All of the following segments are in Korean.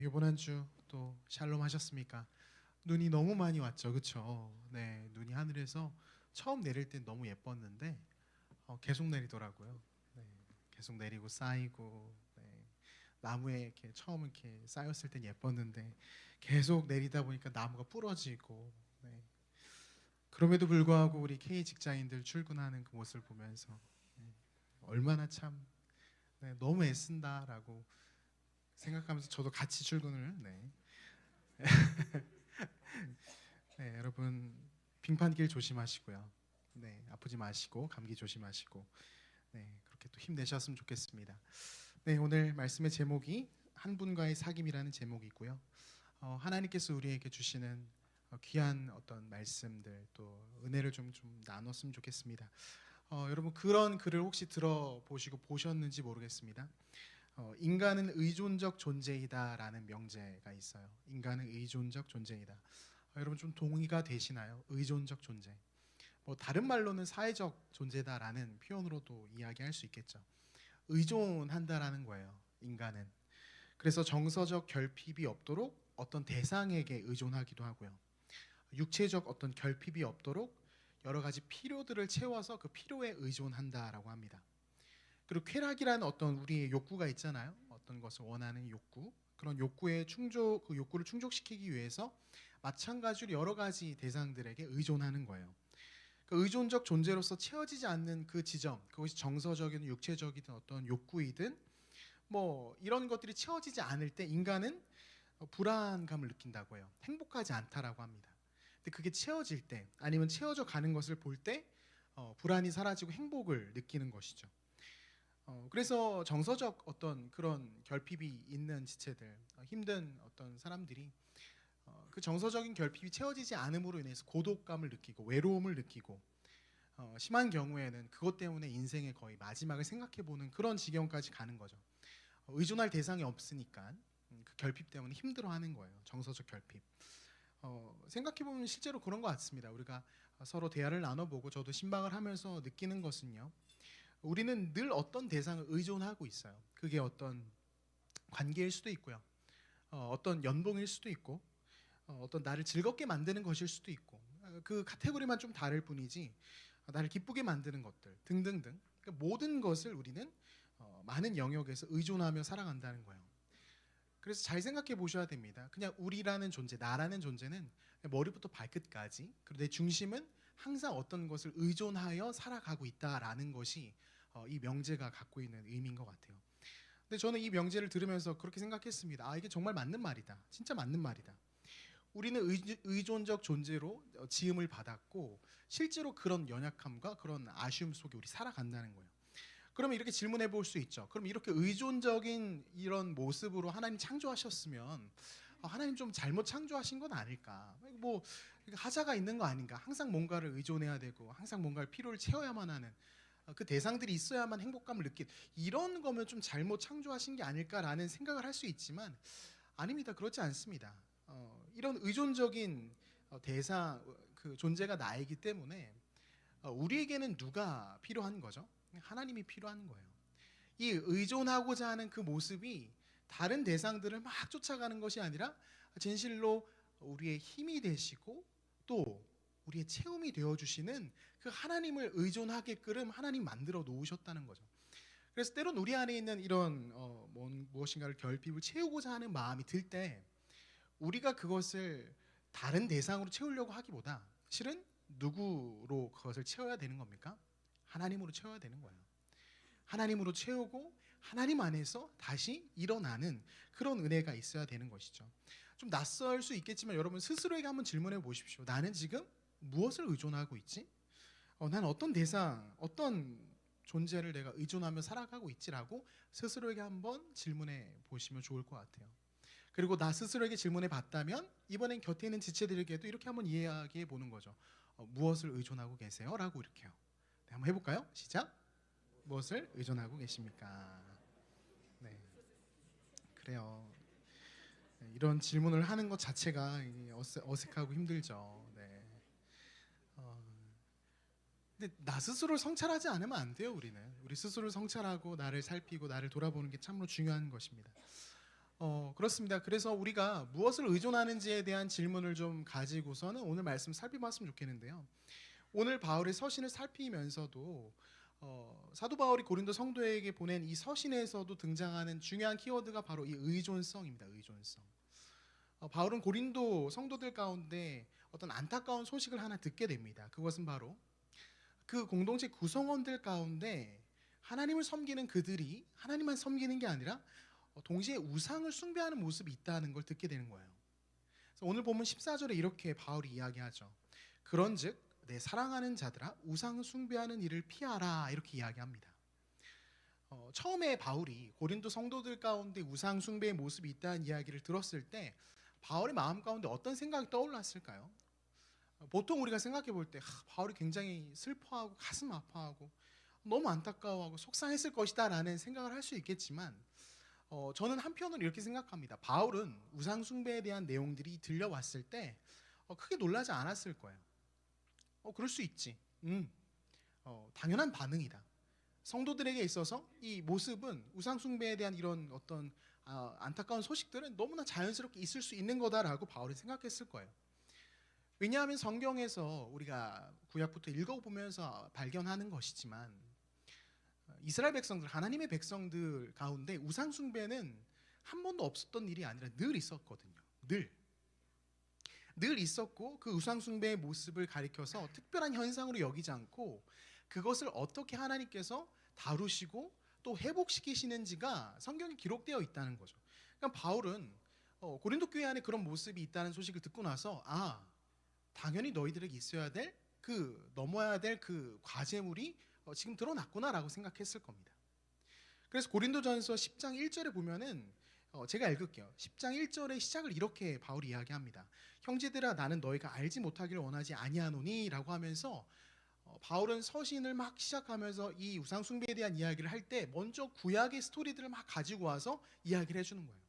이번 한 주 또 샬롬 하셨습니까? 눈이 너무 많이 왔죠, 그렇죠? 네, 눈이 하늘에서 처음 내릴 땐 너무 예뻤는데 계속 내리더라고요. 네, 계속 내리고 쌓이고, 네, 나무에 이렇게 처음 이렇게 쌓였을 땐 예뻤는데 계속 내리다 보니까 나무가 부러지고, 네, 그럼에도 불구하고 우리 K 직장인들 출근하는 그 모습을 보면서 네, 얼마나 참 너무 애쓴다라고 생각하면서 저도 같이 출근을 네, 여러분 빙판길 조심하시고요. 네, 아프지 마시고 감기 조심하시고 네, 그렇게 또 힘내셨으면 좋겠습니다. 네, 오늘 말씀의 제목이 한 분과의 사귐이라는 제목이고요. 하나님께서 우리에게 주시는 귀한 어떤 말씀들 또 은혜를 좀 나눴으면 좋겠습니다. 여러분 그런 글을 혹시 들어보시고 보셨는지 모르겠습니다. 인간은 의존적 존재이다라는 명제가 있어요. 인간은 의존적 존재이다. 여러분 좀 동의가 되시나요? 의존적 존재. 뭐 다른 말로는 사회적 존재다라는 표현으로도 이야기할 수 있겠죠. 의존한다라는 거예요. 인간은. 그래서 정서적 결핍이 없도록 어떤 대상에게 의존하기도 하고요. 육체적 어떤 결핍이 없도록 여러 가지 필요들을 채워서 그 필요에 의존한다라고 합니다. 그리고 쾌락이라는 어떤 우리의 욕구가 있잖아요. 어떤 것을 원하는 욕구. 그런 욕구의 그 욕구를 충족시키기 위해서 마찬가지로 여러 가지 대상들에게 의존하는 거예요. 그 의존적 존재로서 채워지지 않는 그 지점, 그것이 정서적이든 육체적이든 어떤 욕구이든 뭐 이런 것들이 채워지지 않을 때 인간은 불안감을 느낀다고 해요. 행복하지 않다라고 합니다. 근데 그게 채워질 때 아니면 채워져 가는 것을 볼 때 불안이 사라지고 행복을 느끼는 것이죠. 그래서 정서적 어떤 그런 결핍이 있는 지체들, 힘든 어떤 사람들이 그 정서적인 결핍이 채워지지 않음으로 인해서 고독감을 느끼고 외로움을 느끼고 심한 경우에는 그것 때문에 인생의 거의 마지막을 생각해보는 그런 지경까지 가는 거죠. 의존할 대상이 없으니까 그 결핍 때문에 힘들어하는 거예요. 정서적 결핍. 생각해보면 실제로 그런 것 같습니다. 우리가 서로 대화를 나눠보고 저도 신방을 하면서 느끼는 것은요. 우리는 늘 어떤 대상을 의존하고 있어요. 그게 어떤 관계일 수도 있고요. 어떤 연봉일 수도 있고 어떤 나를 즐겁게 만드는 것일 수도 있고 그 카테고리만 좀 다를 뿐이지 나를 기쁘게 만드는 것들 등등등 그러니까 모든 것을 우리는 많은 영역에서 의존하며 살아간다는 거예요. 그래서 잘 생각해 보셔야 됩니다. 그냥 우리라는 존재, 나라는 존재는 머리부터 발끝까지 그리고 내 중심은 항상 어떤 것을 의존하여 살아가고 있다라는 것이 이 명제가 갖고 있는 의미인 것 같아요. 근데 저는 이 명제를 들으면서 그렇게 생각했습니다. 아, 이게 정말 맞는 말이다. 진짜 맞는 말이다. 우리는 의존적 존재로 지음을 받았고 실제로 그런 연약함과 그런 아쉬움 속에 우리 살아간다는 거예요. 그러면 이렇게 질문해 볼 수 있죠. 그럼 이렇게 의존적인 이런 모습으로 하나님 창조하셨으면 하나님 좀 잘못 창조하신 건 아닐까? 뭐 하자가 있는 거 아닌가? 항상 뭔가를 의존해야 되고 항상 뭔가를 필요를 채워야만 하는 그 대상들이 있어야만 행복감을 느낀 이런 거면 좀 잘못 창조하신 게 아닐까라는 생각을 할 수 있지만 아닙니다. 그렇지 않습니다. 이런 의존적인 대상 그 존재가 나이기 때문에 우리에게는 누가 필요한 거죠? 하나님이 필요한 거예요. 이 의존하고자 하는 그 모습이 다른 대상들을 막 쫓아가는 것이 아니라 진실로 우리의 힘이 되시고 또 우리의 체험이 되어 주시는 그 하나님을 의존하게끔 하나님 만들어 놓으셨다는 거죠. 그래서 때론 우리 안에 있는 이런 무엇인가를 결핍을 채우고자 하는 마음이 들 때 우리가 그것을 다른 대상으로 채우려고 하기보다 실은 누구로 그것을 채워야 되는 겁니까? 하나님으로 채워야 되는 거예요. 하나님으로 채우고 하나님 안에서 다시 일어나는 그런 은혜가 있어야 되는 것이죠. 좀 낯설 수 있겠지만 여러분 스스로에게 한번 질문해 보십시오. 나는 지금 무엇을 의존하고 있지? 난 어떤 대상, 어떤 존재를 내가 의존하며 살아가고 있지라고 스스로에게 한번 질문해 보시면 좋을 것 같아요. 그리고 나 스스로에게 질문해 봤다면 이번엔 곁에 있는 지체들에게도 이렇게 한번 이야기해 보는 거죠. 무엇을 의존하고 계세요? 라고 이렇게요. 네, 한번 해볼까요? 시작. 무엇을 의존하고 계십니까? 네, 그래요. 네, 이런 질문을 하는 것 자체가 어색하고 힘들죠. 네. 어, 근데 나 스스로를 성찰하지 않으면 안 돼요. 우리 스스로를 성찰하고 나를 살피고 나를 돌아보는 게 참으로 중요한 것입니다. 그렇습니다. 그래서 우리가 무엇을 의존하는지에 대한 질문을 좀 가지고서는 오늘 말씀 살펴봤으면 좋겠는데요. 오늘 바울의 서신을 살피면서도 사도 바울이 고린도 성도에게 보낸 이 서신에서도 등장하는 중요한 키워드가 바로 이 의존성입니다. 의존성. 바울은 고린도 성도들 가운데 어떤 안타까운 소식을 하나 듣게 됩니다. 그것은 바로 그 공동체 구성원들 가운데 하나님을 섬기는 그들이 하나님만 섬기는 게 아니라 동시에 우상을 숭배하는 모습이 있다는 걸 듣게 되는 거예요. 그래서 오늘 보면 14절에 이렇게 바울이 이야기하죠. 그런즉 내 사랑하는 자들아 우상 숭배하는 일을 피하라 이렇게 이야기합니다. 처음에 바울이 고린도 성도들 가운데 우상 숭배의 모습이 있다는 이야기를 들었을 때 바울의 마음 가운데 어떤 생각이 떠올랐을까요? 보통 우리가 생각해 볼 때 바울이 굉장히 슬퍼하고 가슴 아파하고 너무 안타까워하고 속상했을 것이다 라는 생각을 할 수 있겠지만 저는 한편으로 이렇게 생각합니다. 바울은 우상 숭배에 대한 내용들이 들려왔을 때 크게 놀라지 않았을 거예요. 그럴 수 있지. 당연한 반응이다. 성도들에게 있어서 이 모습은 우상 숭배에 대한 이런 어떤 안타까운 소식들은 너무나 자연스럽게 있을 수 있는 거다라고 바울이 생각했을 거예요. 왜냐하면 성경에서 우리가 구약부터 읽어보면서 발견하는 것이지만 이스라엘 백성들, 하나님의 백성들 가운데 우상 숭배는 한 번도 없었던 일이 아니라 늘 있었거든요. 늘 있었고 그 우상 숭배의 모습을 가리켜서 특별한 현상으로 여기지 않고 그것을 어떻게 하나님께서 다루시고 또 회복시키시는지가 성경에 기록되어 있다는 거죠. 그러니까 바울은 고린도 교회 안에 그런 모습이 있다는 소식을 듣고 나서 당연히 너희들에게 있어야 될 넘어야 될 그 과제물이 지금 드러났구나라고 생각했을 겁니다. 그래서 고린도전서 10장 1절에 보면은 제가 읽을게요. 10장 1절의 시작을 이렇게 바울이 이야기합니다. 형제들아 나는 너희가 알지 못하기를 원하지 아니하노니 라고 하면서 바울은 서신을 막 시작하면서 이 우상 숭배에 대한 이야기를 할 때 먼저 구약의 스토리들을 막 가지고 와서 이야기를 해주는 거예요.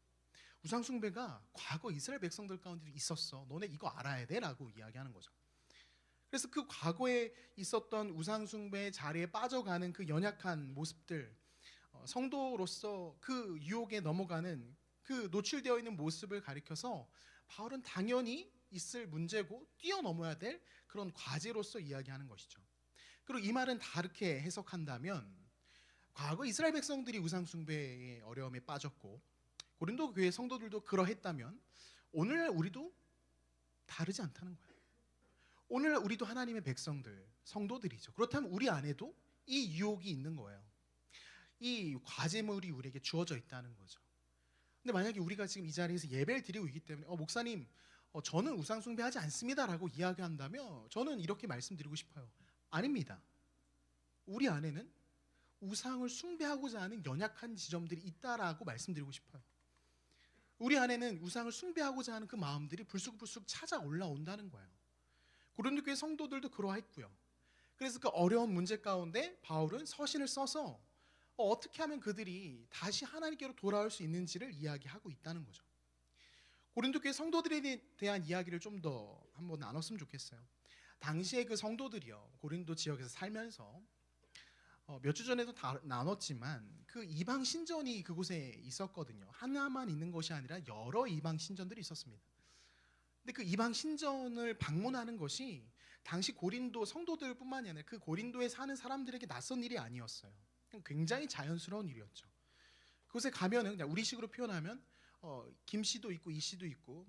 우상 숭배가 과거 이스라엘 백성들 가운데 있었어. 너네 이거 알아야 돼 라고 이야기하는 거죠. 그래서 그 과거에 있었던 우상 숭배의 자리에 빠져가는 그 연약한 모습들, 성도로서 그 유혹에 넘어가는 그 노출되어 있는 모습을 가리켜서 바울은 당연히 있을 문제고 뛰어넘어야 될 그런 과제로서 이야기하는 것이죠. 그리고 이 말은 다르게 해석한다면 과거 이스라엘 백성들이 우상 숭배의 어려움에 빠졌고 고린도 교회 성도들도 그러했다면 오늘날 우리도 다르지 않다는 거예요. 오늘날 우리도 하나님의 백성들, 성도들이죠. 그렇다면 우리 안에도 이 유혹이 있는 거예요. 이 과제물이 우리에게 주어져 있다는 거죠. 근데 만약에 우리가 지금 이 자리에서 예배를 드리고 있기 때문에 목사님 저는 우상 숭배하지 않습니다라고 이야기한다면 저는 이렇게 말씀드리고 싶어요. 아닙니다. 우리 안에는 우상을 숭배하고자 하는 연약한 지점들이 있다라고 말씀드리고 싶어요. 우리 안에는 우상을 숭배하고자 하는 그 마음들이 불쑥불쑥 찾아 올라온다는 거예요. 고린도 교회 성도들도 그러했고요. 그래서 그 어려운 문제 가운데 바울은 서신을 써서 어떻게 하면 그들이 다시 하나님께로 돌아올 수 있는지를 이야기하고 있다는 거죠. 고린도 교회 성도들에 대한 이야기를 좀 더 한번 나눴으면 좋겠어요. 당시에 그 성도들이요 고린도 지역에서 살면서 몇 주 전에도 다 나눴지만 그 이방 신전이 그곳에 있었거든요. 하나만 있는 것이 아니라 여러 이방 신전들이 있었습니다. 근데 그 이방 신전을 방문하는 것이 당시 고린도 성도들뿐만이 아니라 그 고린도에 사는 사람들에게 낯선 일이 아니었어요. 굉장히 자연스러운 일이었죠. 그곳에 가면은 그냥 우리식으로 표현하면 김 씨도 있고 이 씨도 있고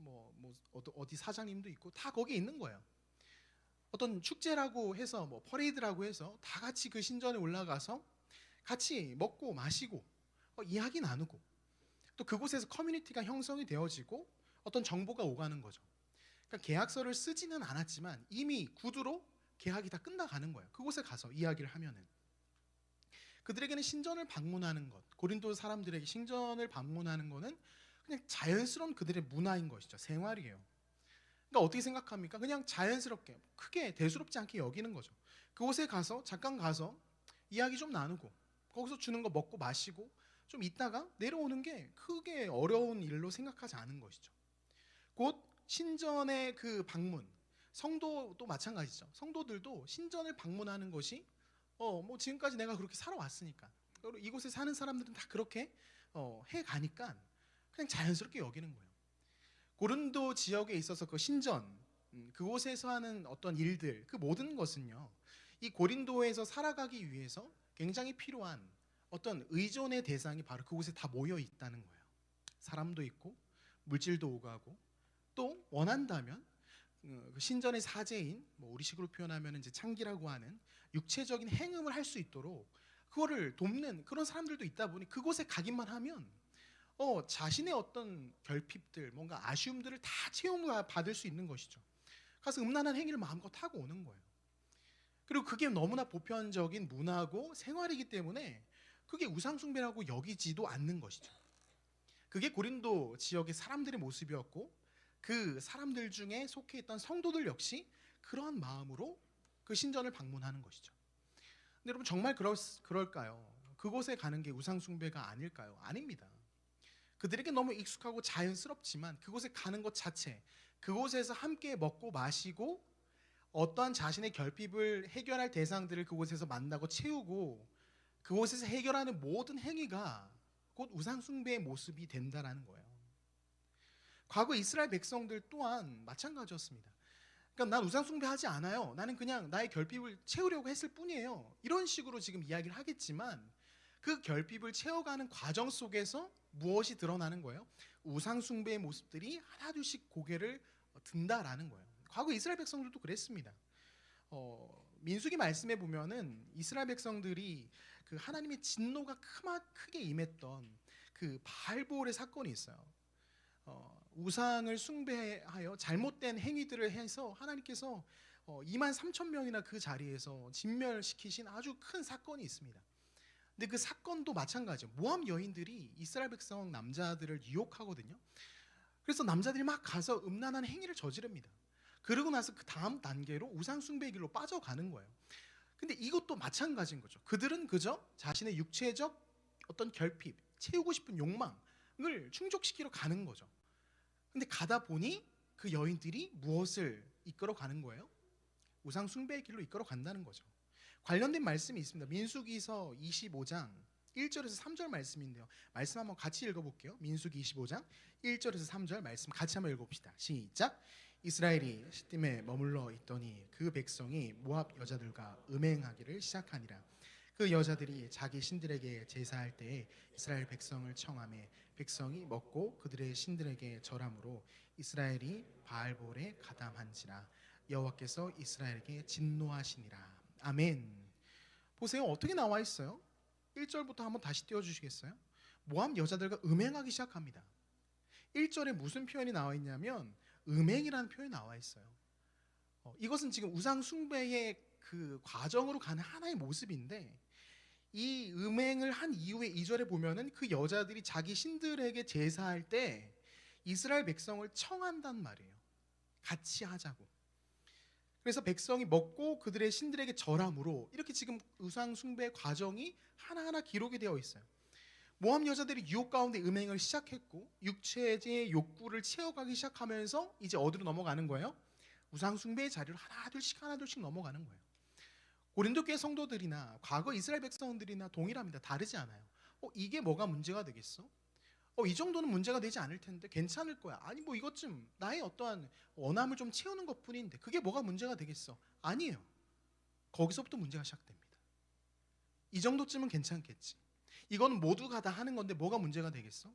어디 사장님도 있고 다 거기 있는 거예요. 어떤 축제라고 해서 퍼레이드라고 해서 다 같이 그 신전에 올라가서 같이 먹고 마시고 이야기 나누고 또 그곳에서 커뮤니티가 형성이 되어지고 어떤 정보가 오가는 거죠. 그러니까 계약서를 쓰지는 않았지만 이미 구두로 계약이 다 끝나가는 거예요. 그곳에 가서 이야기를 하면은 그들에게는 신전을 방문하는 것, 고린도 사람들에게 신전을 방문하는 것은 그냥 자연스러운 그들의 문화인 것이죠. 생활이에요. 그러니까 어떻게 생각합니까? 그냥 자연스럽게 크게 대수롭지 않게 여기는 거죠. 그곳에 가서 잠깐 가서 이야기 좀 나누고 거기서 주는 거 먹고 마시고 좀 있다가 내려오는 게 크게 어려운 일로 생각하지 않은 것이죠. 곧 신전의 그 방문, 성도도 마찬가지죠. 성도들도 신전을 방문하는 것이 지금까지 내가 그렇게 살아왔으니까 그리고 이곳에 사는 사람들은 다 그렇게 해 가니까 그냥 자연스럽게 여기는 거예요. 고린도 지역에 있어서 그 신전, 그곳에서 하는 어떤 일들, 그 모든 것은요, 이 고린도에서 살아가기 위해서 굉장히 필요한 어떤 의존의 대상이 바로 그곳에 다 모여 있다는 거예요. 사람도 있고 물질도 오가고, 또 원한다면 그 신전의 사제인, 뭐 우리식으로 표현하면 이제 창기라고 하는 육체적인 행음을 할 수 있도록 그거를 돕는 그런 사람들도 있다 보니 그곳에 가기만 하면 자신의 어떤 결핍들, 뭔가 아쉬움들을 다 채용받을 수 있는 것이죠. 가서 음란한 행위를 마음껏 하고 오는 거예요. 그리고 그게 너무나 보편적인 문화고 생활이기 때문에 그게 우상숭배라고 여기지도 않는 것이죠. 그게 고린도 지역의 사람들의 모습이었고, 그 사람들 중에 속해 있던 성도들 역시 그러한 마음으로 그 신전을 방문하는 것이죠. 근데 여러분, 정말 그럴까요? 그곳에 가는 게 우상숭배가 아닐까요? 아닙니다. 그들에게 너무 익숙하고 자연스럽지만 그곳에 가는 것 자체, 그곳에서 함께 먹고 마시고 어떠한 자신의 결핍을 해결할 대상들을 그곳에서 만나고 채우고 그곳에서 해결하는 모든 행위가 곧 우상숭배의 모습이 된다라는 거예요. 과거 이스라엘 백성들 또한 마찬가지였습니다. 그러니까 난 우상숭배하지 않아요. 나는 그냥 나의 결핍을 채우려고 했을 뿐이에요. 이런 식으로 지금 이야기를 하겠지만 그 결핍을 채워가는 과정 속에서 무엇이 드러나는 거예요? 우상숭배의 모습들이 하나둘씩 고개를 든다라는 거예요. 과거 이스라엘 백성들도 그랬습니다. 민수기 말씀에 보면은 이스라엘 백성들이 그 하나님의 진노가 크게 임했던 그 바알보올의 사건이 있어요. 우상을 숭배하여 잘못된 행위들을 해서 하나님께서 2만 3천 명이나 그 자리에서 진멸시키신 아주 큰 사건이 있습니다. 근데 그 사건도 마찬가지예요. 모압 여인들이 이스라엘 백성 남자들을 유혹하거든요. 그래서 남자들이 막 가서 음란한 행위를 저지릅니다. 그러고 나서 그 다음 단계로 우상숭배의 길로 빠져가는 거예요. 근데 이것도 마찬가지인 거죠. 그들은 그저 자신의 육체적 어떤 결핍, 채우고 싶은 욕망을 충족시키러 가는 거죠. 근데 가다 보니 그 여인들이 무엇을 이끌어 가는 거예요? 우상숭배의 길로 이끌어 간다는 거죠. 관련된 말씀이 있습니다. 민수기서 25장 1절에서 3절 말씀인데요. 말씀 한번 같이 읽어볼게요. 민수기 25장 1절에서 3절 말씀 같이 한번 읽어봅시다. 시작. 이스라엘이 시딤에 머물러 있더니 그 백성이 모압 여자들과 음행하기를 시작하니라. 그 여자들이 자기 신들에게 제사할 때에 이스라엘 백성을 청하매 백성이 먹고 그들의 신들에게 절함으로 이스라엘이 바알볼에 가담한지라. 여호와께서 이스라엘에게 진노하시니라. 아멘. 보세요. 어떻게 나와 있어요? 1절부터 한번 다시 띄워주시겠어요? 모압 여자들과 음행하기 시작합니다. 1절에 무슨 표현이 나와 있냐면 음행이라는 표현이 나와 있어요. 이것은 지금 우상 숭배의 그 과정으로 가는 하나의 모습인데, 이 음행을 한 이후에 2절에 보면은 그 여자들이 자기 신들에게 제사할 때 이스라엘 백성을 청한단 말이에요. 같이 하자고. 그래서 백성이 먹고 그들의 신들에게 절함으로, 이렇게 지금 우상 숭배의 과정이 하나하나 기록이 되어 있어요. 모압 여자들이 유혹 가운데 음행을 시작했고 육체의 욕구를 채워가기 시작하면서 이제 어디로 넘어가는 거예요? 우상 숭배의 자리로 하나둘씩 넘어가는 거예요. 고린도 교회 성도들이나 과거 이스라엘 백성들이나 동일합니다. 다르지 않아요. 이게 뭐가 문제가 되겠어? 이 정도는 문제가 되지 않을 텐데 괜찮을 거야. 아니 뭐 이것 좀 나의 어떠한 원함을 좀 채우는 것뿐인데 그게 뭐가 문제가 되겠어? 아니에요. 거기서부터 문제가 시작됩니다. 이 정도쯤은 괜찮겠지. 이건 모두가 다 하는 건데 뭐가 문제가 되겠어?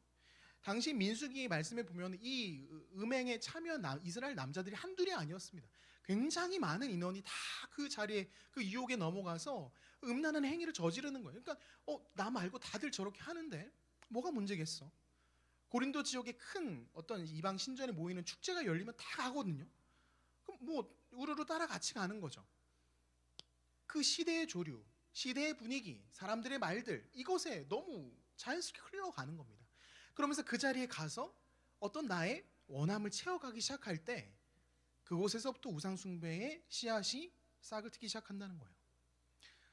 당시 민수기 말씀에 보면 이 음행에 참여한 이스라엘 남자들이 한둘이 아니었습니다. 굉장히 많은 인원이 다 그 자리에 그 유혹에 넘어가서 음란한 행위를 저지르는 거예요. 그러니까 나 말고 다들 저렇게 하는데 뭐가 문제겠어? 고린도 지역에 큰 어떤 이방 신전에 모이는 축제가 열리면 다 가거든요. 그럼 뭐 우르르 따라 같이 가는 거죠. 그 시대의 조류, 시대의 분위기, 사람들의 말들, 이것에 너무 자연스럽게 흘러가는 겁니다. 그러면서 그 자리에 가서 어떤 나의 원함을 채워가기 시작할 때 그곳에서부터 우상숭배의 씨앗이 싹을 트기 시작한다는 거예요.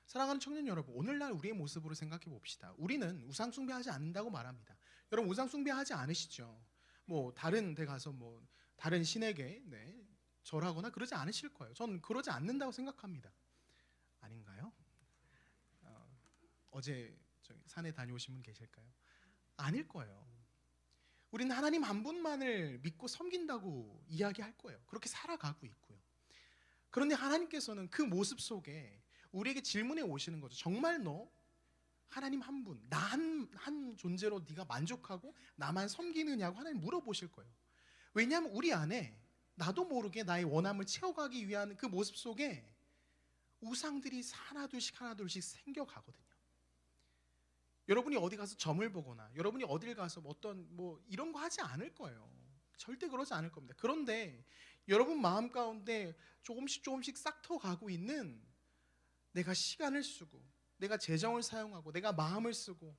사랑하는 청년 여러분, 오늘날 우리의 모습으로 생각해 봅시다. 우리는 우상숭배하지 않는다고 말합니다. 여러분 우상숭배하지 않으시죠? 뭐 다른 데 가서 뭐 다른 신에게 절하거나 그러지 않으실 거예요. 저는 그러지 않는다고 생각합니다. 아닌가요? 어제 산에 다녀오신 분 계실까요? 아닐 거예요. 우리는 하나님 한 분만을 믿고 섬긴다고 이야기할 거예요. 그렇게 살아가고 있고요. 그런데 하나님께서는 그 모습 속에 우리에게 질문해 오시는 거죠. 정말 너 하나님 한 분, 나 한 존재로 네가 만족하고 나만 섬기느냐고 하나님 물어보실 거예요. 왜냐하면 우리 안에 나도 모르게 나의 원함을 채워가기 위한 그 모습 속에 우상들이 하나둘씩 생겨가거든요. 여러분이 어디 가서 점을 보거나 여러분이 어딜 가서 어떤 이런 거 하지 않을 거예요. 절대 그러지 않을 겁니다. 그런데 여러분 마음 가운데 조금씩 싹터가고 있는, 내가 시간을 쓰고 내가 재정을 사용하고 내가 마음을 쓰고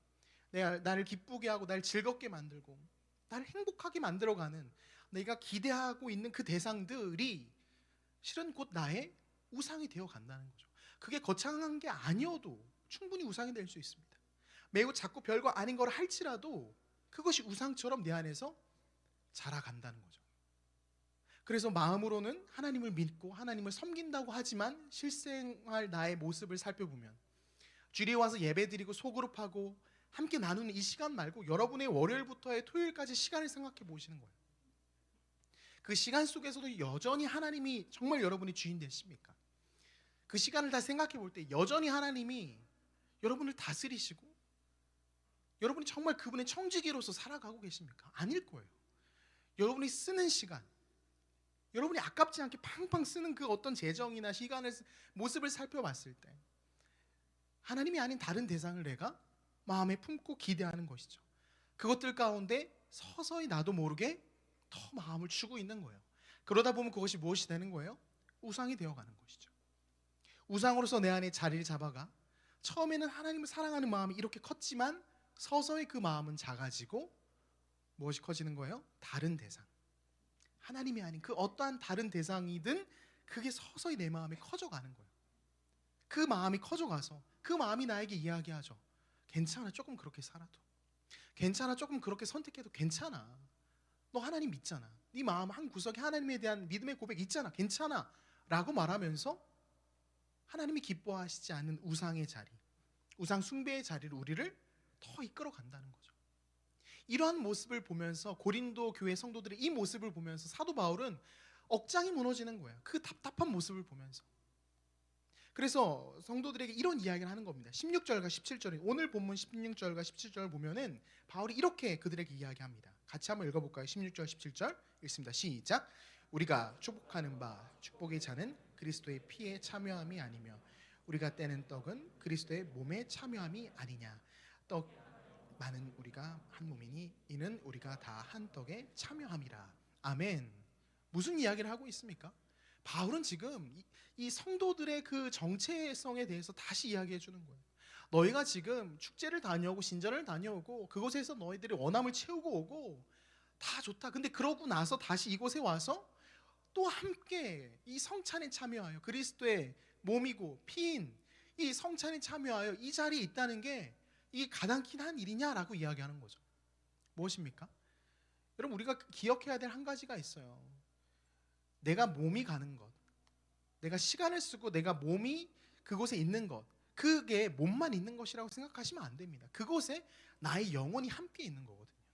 내가 나를 기쁘게 하고 나를 즐겁게 만들고 나를 행복하게 만들어가는, 내가 기대하고 있는 그 대상들이 실은 곧 나의 우상이 되어 간다는 거죠. 그게 거창한 게 아니어도 충분히 우상이 될 수 있습니다. 매우 작고 별거 아닌 걸 할지라도 그것이 우상처럼 내 안에서 자라간다는 거죠. 그래서 마음으로는 하나님을 믿고 하나님을 섬긴다고 하지만 실생활 나의 모습을 살펴보면 주일에 와서 예배드리고 소그룹하고 함께 나누는 이 시간 말고 여러분의 월요일부터의 토요일까지 시간을 생각해 보시는 거예요. 그 시간 속에서도 여전히 하나님이 정말 여러분이 주인 되십니까? 그 시간을 다 생각해 볼 때 여전히 하나님이 여러분을 다스리시고 여러분이 정말 그분의 청지기로서 살아가고 계십니까? 아닐 거예요. 여러분이 쓰는 시간, 여러분이 아깝지 않게 팡팡 쓰는 그 어떤 재정이나 시간을 모습을 살펴봤을 때 하나님이 아닌 다른 대상을 내가 마음에 품고 기대하는 것이죠. 그것들 가운데 서서히 나도 모르게 더 마음을 주고 있는 거예요. 그러다 보면 그것이 무엇이 되는 거예요? 우상이 되어가는 것이죠. 우상으로서 내 안에 자리를 잡아가 처음에는 하나님을 사랑하는 마음이 이렇게 컸지만 서서히 그 마음은 작아지고 무엇이 커지는 거예요? 다른 대상, 하나님이 아닌 그 어떠한 다른 대상이든 그게 서서히 내 마음이 커져가는 거예요. 그 마음이 커져가서 그 마음이 나에게 이야기하죠. 괜찮아, 조금 그렇게 살아도 괜찮아, 조금 그렇게 선택해도 괜찮아, 너 하나님 믿잖아, 네 마음 한 구석에 하나님에 대한 믿음의 고백 있잖아, 괜찮아 라고 말하면서 하나님이 기뻐하시지 않는 우상의 자리, 우상 숭배의 자리로 우리를 더 이끌어 간다는 거죠. 이러한 모습을 보면서 고린도 교회 성도들의 이 모습을 보면서 사도 바울은 억장이 무너지는 거예요. 그 답답한 모습을 보면서. 그래서 성도들에게 이런 이야기를 하는 겁니다. 16절과 17절에 오늘 본문 16절과 17절 보면은 바울이 이렇게 그들에게 이야기합니다. 같이 한번 읽어볼까요? 16절 17절 읽습니다. 시작. 우리가 축복하는 바 축복의 잔은 그리스도의 피에 참여함이 아니며 우리가 떼는 떡은 그리스도의 몸에 참여함이 아니냐. 떡 많은 우리가 한 몸이니 이는 우리가 다 한 떡에 참여함이라. 아멘. 무슨 이야기를 하고 있습니까? 바울은 지금 이 성도들의 그 정체성에 대해서 다시 이야기해 주는 거예요. 너희가 지금 축제를 다녀오고 신전을 다녀오고 그곳에서 너희들이 원함을 채우고 오고 다 좋다. 근데 그러고 나서 다시 이곳에 와서 또 함께 이 성찬에 참여하여 그리스도의 몸이고 피인 이 성찬에 참여하여 이 자리에 있다는 게 이게 가당키 한 일이냐라고 이야기하는 거죠. 무엇입니까? 여러분, 우리가 기억해야 될 한 가지가 있어요. 내가 몸이 가는 것, 내가 시간을 쓰고 내가 몸이 그곳에 있는 것, 그게 몸만 있는 것이라고 생각하시면 안 됩니다. 그곳에 나의 영혼이 함께 있는 거거든요.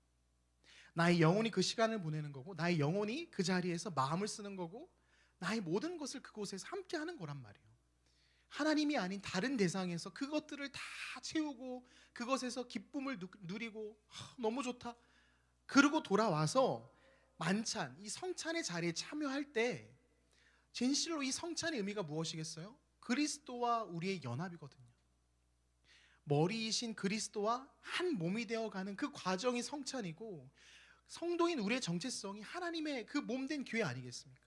나의 영혼이 그 시간을 보내는 거고 나의 영혼이 그 자리에서 마음을 쓰는 거고 나의 모든 것을 그곳에서 함께 하는 거란 말이에요. 하나님이 아닌 다른 대상에서 그것들을 다 채우고 그것에서 기쁨을 누리고 너무 좋다 그러고 돌아와서 만찬, 이 성찬의 자리에 참여할 때 진실로 이 성찬의 의미가 무엇이겠어요? 그리스도와 우리의 연합이거든요. 머리이신 그리스도와 한 몸이 되어가는 그 과정이 성찬이고 성도인 우리의 정체성이 하나님의 그 몸된 교회 아니겠습니까?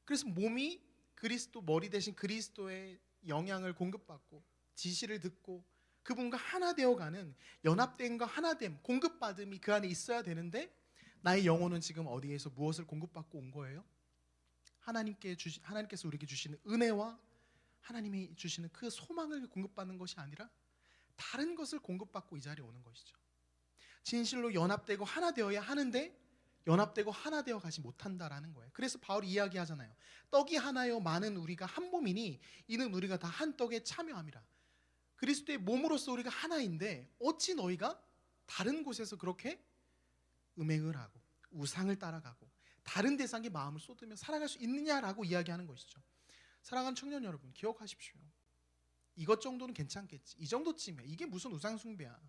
그래서 몸이 그리스도, 머리 대신 그리스도의 영향을 공급받고 지시를 듣고 그분과 하나 되어가는 연합됨과 하나됨, 공급받음이 그 안에 있어야 되는데 나의 영혼은 지금 어디에서 무엇을 공급받고 온 거예요? 하나님께서 우리에게 주시는 은혜와 하나님이 주시는 그 소망을 공급받는 것이 아니라 다른 것을 공급받고 이 자리에 오는 것이죠. 진실로 연합되고 하나 되어야 하는데 연합되고 하나 되어 가지 못한다라는 거예요. 그래서 바울이 이야기하잖아요. 떡이 하나요 많은 우리가 한 몸이니 이는 우리가 다 한 떡에 참여함이라. 그리스도의 몸으로서 우리가 하나인데 어찌 너희가 다른 곳에서 그렇게 음행을 하고 우상을 따라가고 다른 대상에 마음을 쏟으며 살아갈 수 있느냐라고 이야기하는 것이죠. 사랑하는 청년 여러분, 기억하십시오. 이것 정도는 괜찮겠지. 이 정도쯤이야. 이게 무슨 우상 숭배야.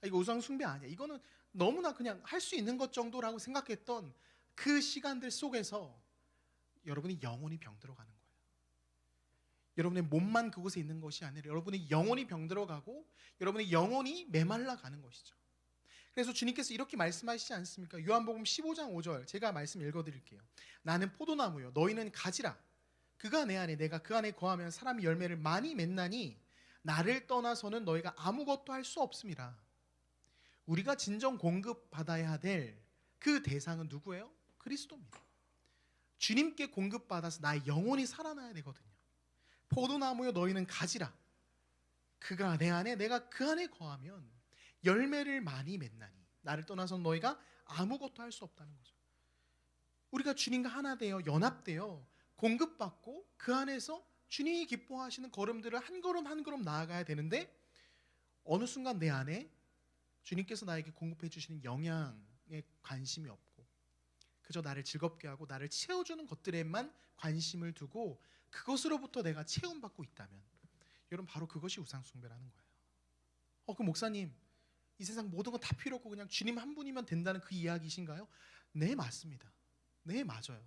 이거 우상 숭배 아니야. 이거는 너무나 그냥 할 수 있는 것 정도라고 생각했던 그 시간들 속에서 여러분이 영혼이 병들어가는 거예요. 여러분의 몸만 그곳에 있는 것이 아니라 여러분의 영혼이 병들어가고 여러분의 영혼이 메말라가는 것이죠. 그래서 주님께서 이렇게 말씀하시지 않습니까? 요한복음 15장 5절 제가 말씀 읽어드릴게요. 나는 포도나무요 너희는 가지라. 그가 내 안에 내가 그 안에 거하면 사람이 열매를 많이 맺나니 나를 떠나서는 너희가 아무것도 할 수 없음이라. 우리가 진정 공급받아야 될 그 대상은 누구예요? 그리스도입니다. 주님께 공급받아서 나의 영혼이 살아나야 되거든요. 포도나무여 너희는 가지라. 그가 내 안에 내가 그 안에 거하면 열매를 많이 맺나니 나를 떠나서 너희가 아무것도 할 수 없다는 거죠. 우리가 주님과 하나 되어 연합되어 공급받고 그 안에서 주님이 기뻐하시는 걸음들을 한 걸음 한 걸음 나아가야 되는데 어느 순간 내 안에 주님께서 나에게 공급해 주시는 영양에 관심이 없고 그저 나를 즐겁게 하고 나를 채워주는 것들에만 관심을 두고 그것으로부터 내가 채움받고 있다면 여러분 바로 그것이 우상숭배라는 거예요. 그 목사님 이 세상 모든 건 다 필요 없고 그냥 주님 한 분이면 된다는 그 이야기이신가요? 네, 맞습니다. 네, 맞아요.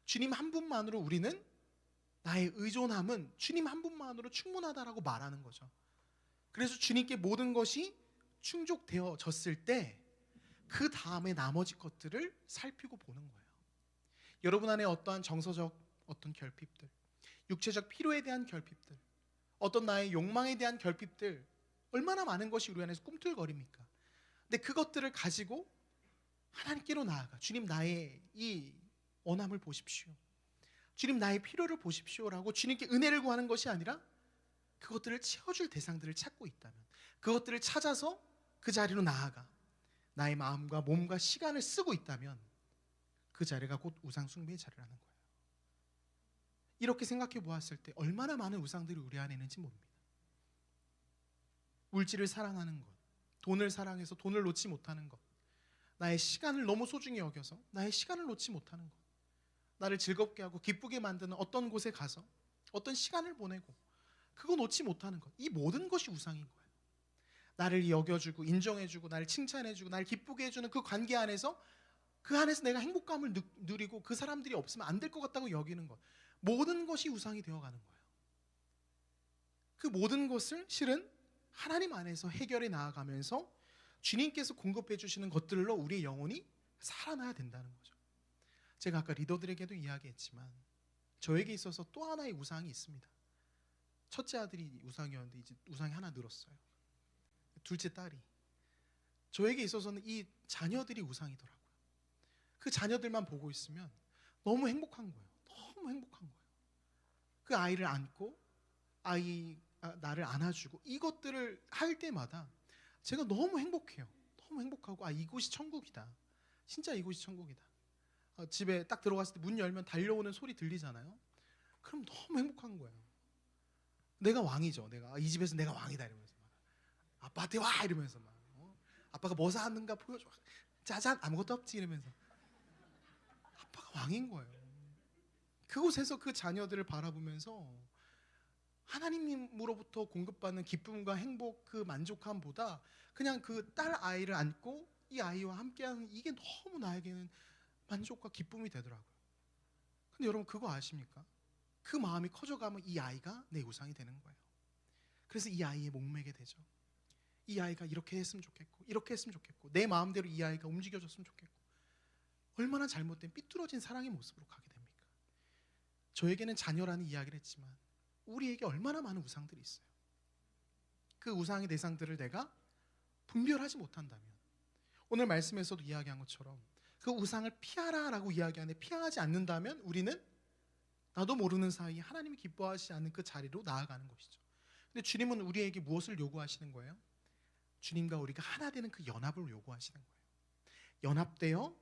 주님 한 분만으로 우리는 나의 의존함은 주님 한 분만으로 충분하다라고 말하는 거죠. 그래서 주님께 모든 것이 충족되어졌을 때 그 다음에 나머지 것들을 살피고 보는 거예요. 여러분 안에 어떠한 정서적 어떤 결핍들, 육체적 필요에 대한 결핍들, 어떤 나의 욕망에 대한 결핍들 얼마나 많은 것이 우리 안에서 꿈틀거립니까? 근데 그것들을 가지고 하나님께로 나아가 주님 나의 이 원함을 보십시오. 주님 나의 필요를 보십시오라고 주님께 은혜를 구하는 것이 아니라 그것들을 채워줄 대상들을 찾고 있다면 그것들을 찾아서 그 자리로 나아가 나의 마음과 몸과 시간을 쓰고 있다면 그 자리가 곧 우상숭배의 자리라는 거예요. 이렇게 생각해 보았을 때 얼마나 많은 우상들이 우리 안에 있는지 모릅니다. 물질을 사랑하는 것, 돈을 사랑해서 돈을 놓지 못하는 것, 나의 시간을 너무 소중히 여겨서 나의 시간을 놓지 못하는 것, 나를 즐겁게 하고 기쁘게 만드는 어떤 곳에 가서 어떤 시간을 보내고 그거 놓지 못하는 것, 이 모든 것이 우상인 거예요. 나를 여겨주고 인정해주고 나를 칭찬해주고 나를 기쁘게 해주는 그 관계 안에서 그 안에서 내가 행복감을 누리고 그 사람들이 없으면 안 될 것 같다고 여기는 것, 모든 것이 우상이 되어가는 거예요. 그 모든 것을 실은 하나님 안에서 해결해 나아가면서 주님께서 공급해 주시는 것들로 우리의 영혼이 살아나야 된다는 거죠. 제가 아까 리더들에게도 이야기했지만 저에게 있어서 또 하나의 우상이 있습니다. 첫째 아들이 우상이었는데 이제 우상이 하나 늘었어요. 둘째 딸이. 저에게 있어서는 이 자녀들이 우상이더라고요. 그 자녀들만 보고 있으면 너무 행복한 거예요. 너무 행복한 거예요. 그 아이를 안고 나를 안아주고 이것들을 할 때마다 제가 너무 행복해요. 너무 행복하고 이곳이 천국이다. 진짜 이곳이 천국이다. 집에 딱 들어갔을 때 문 열면 달려오는 소리 들리잖아요. 그럼 너무 행복한 거예요. 내가 왕이죠. 내가 이 집에서 내가 왕이다 이러면서 막 아빠한테 와 이러면서 막 아빠가 뭐 사왔는가 보여줘. 짜잔 아무것도 없지 이러면서 아빠가 왕인 거예요. 그곳에서 그 자녀들을 바라보면서 하나님으로부터 공급받는 기쁨과 행복 그 만족함보다 그냥 그 딸 아이를 안고 이 아이와 함께하는 이게 너무 나에게는 만족과 기쁨이 되더라고요. 근데 여러분 그거 아십니까? 그 마음이 커져가면 이 아이가 내 우상이 되는 거예요. 그래서 이 아이에 목매게 되죠. 이 아이가 이렇게 했으면 좋겠고 이렇게 했으면 좋겠고 내 마음대로 이 아이가 움직여줬으면 좋겠고 얼마나 잘못된 삐뚤어진 사랑의 모습으로 가게 됩니까? 저에게는 자녀라는 이야기를 했지만 우리에게 얼마나 많은 우상들이 있어요. 그 우상의 대상들을 내가 분별하지 못한다면 오늘 말씀에서도 이야기한 것처럼 그 우상을 피하라라고 이야기하는데 피하지 않는다면 우리는 나도 모르는 사이에 하나님이 기뻐하시지 않는 그 자리로 나아가는 것이죠. 근데 주님은 우리에게 무엇을 요구하시는 거예요? 주님과 우리가 하나 되는 그 연합을 요구하시는 거예요. 연합되어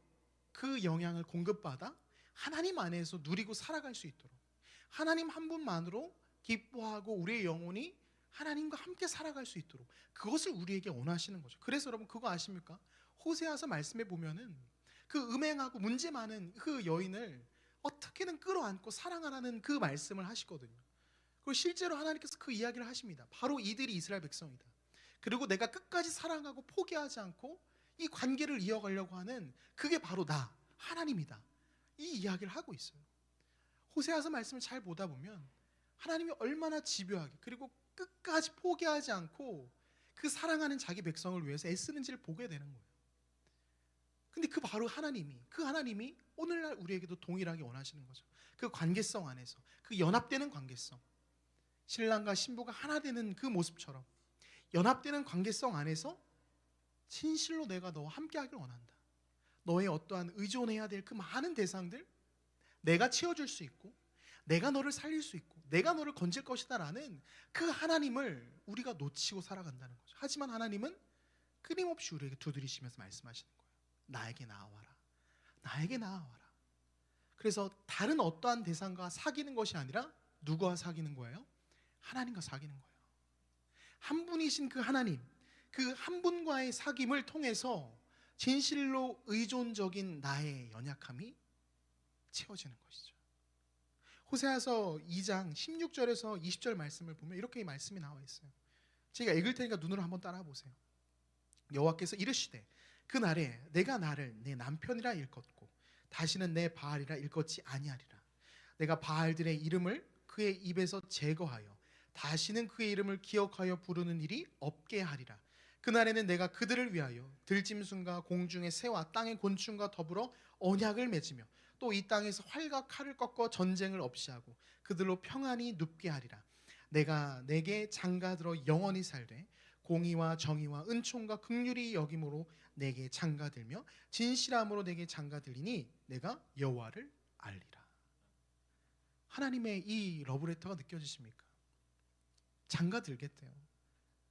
그 영향을 공급받아 하나님 안에서 누리고 살아갈 수 있도록 하나님 한 분만으로 기뻐하고 우리의 영혼이 하나님과 함께 살아갈 수 있도록 그것을 우리에게 원하시는 거죠. 그래서 여러분 그거 아십니까? 호세아서 말씀에 보면은 그 음행하고 문제 많은 그 여인을 어떻게든 끌어안고 사랑하라는 그 말씀을 하시거든요. 그리고 실제로 하나님께서 그 이야기를 하십니다. 바로 이들이 이스라엘 백성이다. 그리고 내가 끝까지 사랑하고 포기하지 않고 이 관계를 이어가려고 하는 그게 바로 나, 하나님이다. 이 이야기를 하고 있어요. 호세아서 말씀을 잘 보다 보면 하나님이 얼마나 집요하게 그리고 끝까지 포기하지 않고 그 사랑하는 자기 백성을 위해서 애쓰는지를 보게 되는 거예요. 근데 그 바로 그 하나님이 오늘날 우리에게도 동일하게 원하시는 거죠. 그 관계성 안에서, 그 연합되는 관계성, 신랑과 신부가 하나 되는 그 모습처럼 연합되는 관계성 안에서 진실로 내가 너와 함께 하길 원한다. 너의 어떠한 의존해야 될 그 많은 대상들 내가 채워줄 수 있고 내가 너를 살릴 수 있고 내가 너를 건질 것이다 라는 그 하나님을 우리가 놓치고 살아간다는 거죠. 하지만 하나님은 끊임없이 우리에게 두드리시면서 말씀하시는 거예요. 나에게 나아와라. 나에게 나아와라. 그래서 다른 어떠한 대상과 사귀는 것이 아니라 누구와 사귀는 거예요? 하나님과 사귀는 거예요. 한 분이신 그 하나님, 그 한 분과의 사귐을 통해서 진실로 의존적인 나의 연약함이 채워지는 것이죠. 호세아서 2장 16절에서 20절 말씀을 보면 이렇게 이 말씀이 나와 있어요. 제가 읽을 테니까 눈으로 한번 따라 보세요. 여호와께서 이르시되 그날에 내가 나를 내 남편이라 일컫고 다시는 내 바알이라 일컫지 아니하리라. 내가 바알들의 이름을 그의 입에서 제거하여 다시는 그의 이름을 기억하여 부르는 일이 없게 하리라. 그날에는 내가 그들을 위하여 들짐승과 공중의 새와 땅의 곤충과 더불어 언약을 맺으며 또 이 땅에서 활과 칼을 꺾어 전쟁을 없이 하고 그들로 평안히 눕게 하리라. 내가 내게 장가들어 영원히 살되 공의와 정의와 은총과 긍휼이 여김으로 내게 장가들며 진실함으로 내게 장가들리니 내가 여호와를 알리라. 하나님의 이 러브레터가 느껴지십니까? 장가들겠대요.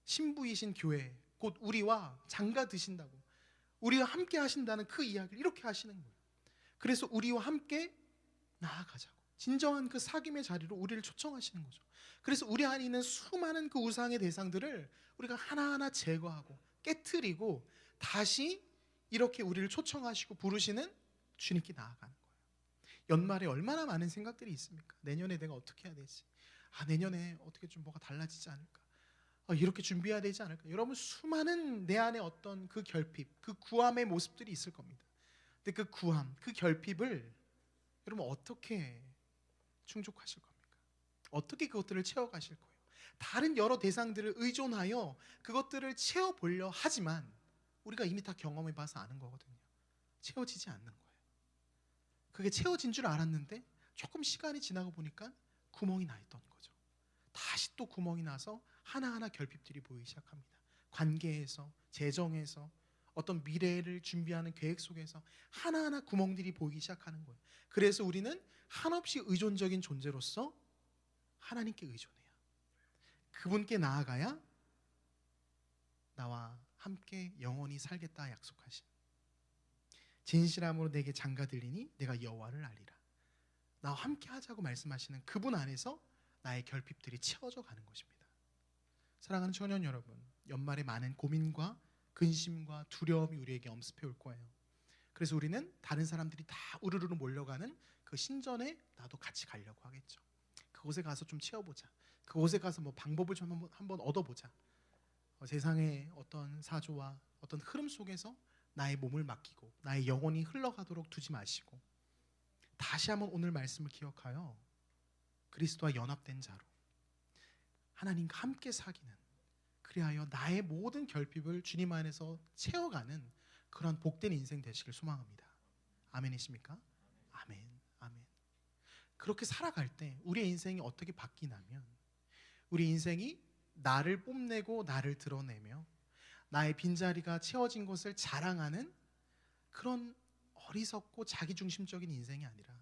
신부이신 교회 곧 우리와 장가드신다고, 우리와 함께 하신다는 그 이야기를 이렇게 하시는 거예요. 그래서 우리와 함께 나아가자고, 진정한 그 사귐의 자리로 우리를 초청하시는 거죠. 그래서 우리 안에 있는 수많은 그 우상의 대상들을 우리가 하나하나 제거하고 깨트리고 다시 이렇게 우리를 초청하시고 부르시는 주님께 나아가는 거예요. 연말에 얼마나 많은 생각들이 있습니까? 내년에 내가 어떻게 해야 되지? 내년에 어떻게 좀 뭐가 달라지지 않을까? 이렇게 준비해야 되지 않을까? 여러분, 수많은 내 안에 어떤 그 결핍, 그 구함의 모습들이 있을 겁니다. 근데 그 구함, 그 결핍을 여러분 어떻게 충족하실 겁니까? 어떻게 그것들을 채워가실 거예요? 다른 여러 대상들을 의존하여 그것들을 채워보려 하지만 우리가 이미 다 경험해봐서 아는 거거든요. 채워지지 않는 거예요. 그게 채워진 줄 알았는데 조금 시간이 지나고 보니까 구멍이 나 있던 거죠. 다시 또 구멍이 나서 하나하나 결핍들이 보이기 시작합니다. 관계에서, 재정에서, 어떤 미래를 준비하는 계획 속에서 하나하나 구멍들이 보이기 시작하는 거예요. 그래서 우리는 한없이 의존적인 존재로서 하나님께 의존해요. 그분께 나아가야 나와 함께 영원히 살겠다 약속하신, 진실함으로 내게 장가들리니 내가 여호와를 알리라. 나와 함께 하자고 말씀하시는 그분 안에서 나의 결핍들이 채워져 가는 것입니다. 사랑하는 청년 여러분, 연말에 많은 고민과 근심과 두려움이 우리에게 엄습해 올 거예요. 그래서 우리는 다른 사람들이 다 우르르 몰려가는 그 신전에 나도 같이 가려고 하겠죠. 그곳에 가서 좀 채워보자. 그곳에 가서 뭐 방법을 좀 한번 얻어보자. 세상의 어떤 사조와 어떤 흐름 속에서 나의 몸을 맡기고 나의 영혼이 흘러가도록 두지 마시고 다시 한번 오늘 말씀을 기억하여 그리스도와 연합된 자로 하나님과 함께 사귀는, 그리하여 나의 모든 결핍을 주님 안에서 채워가는 그런 복된 인생 되시길 소망합니다. 아멘이십니까? 아멘, 아멘. 그렇게 살아갈 때 우리의 인생이 어떻게 바뀌냐면, 우리 인생이 나를 뽐내고 나를 드러내며 나의 빈자리가 채워진 것을 자랑하는 그런 어리석고 자기중심적인 인생이 아니라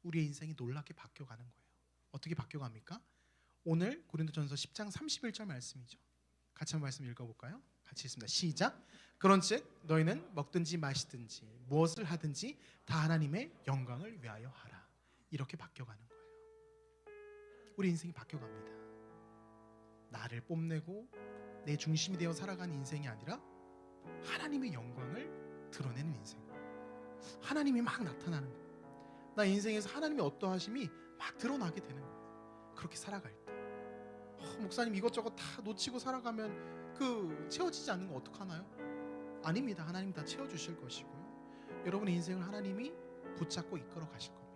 우리의 인생이 놀랍게 바뀌어가는 거예요. 어떻게 바뀌어갑니까? 오늘 고린도전서 10장 31절 말씀이죠. 같이 한번 말씀 읽어볼까요? 같이 읽습니다. 시작. 그런즉 너희는 먹든지 마시든지 무엇을 하든지 다 하나님의 영광을 위하여 하라. 이렇게 바뀌어가는 거예요. 우리 인생이 바뀌어갑니다. 나를 뽐내고 내 중심이 되어 살아가는 인생이 아니라 하나님의 영광을 드러내는 인생, 하나님이 막 나타나는 거예요. 나 인생에서 하나님의 어떠하심이 막 드러나게 되는 거예요. 그렇게 살아갈 때 목사님 이것저것 다 놓치고 살아가면 채워지지 않는 거 어떡하나요? 아닙니다. 하나님 다 채워주실 것이고요, 여러분의 인생을 하나님이 붙잡고 이끌어 가실 겁니다.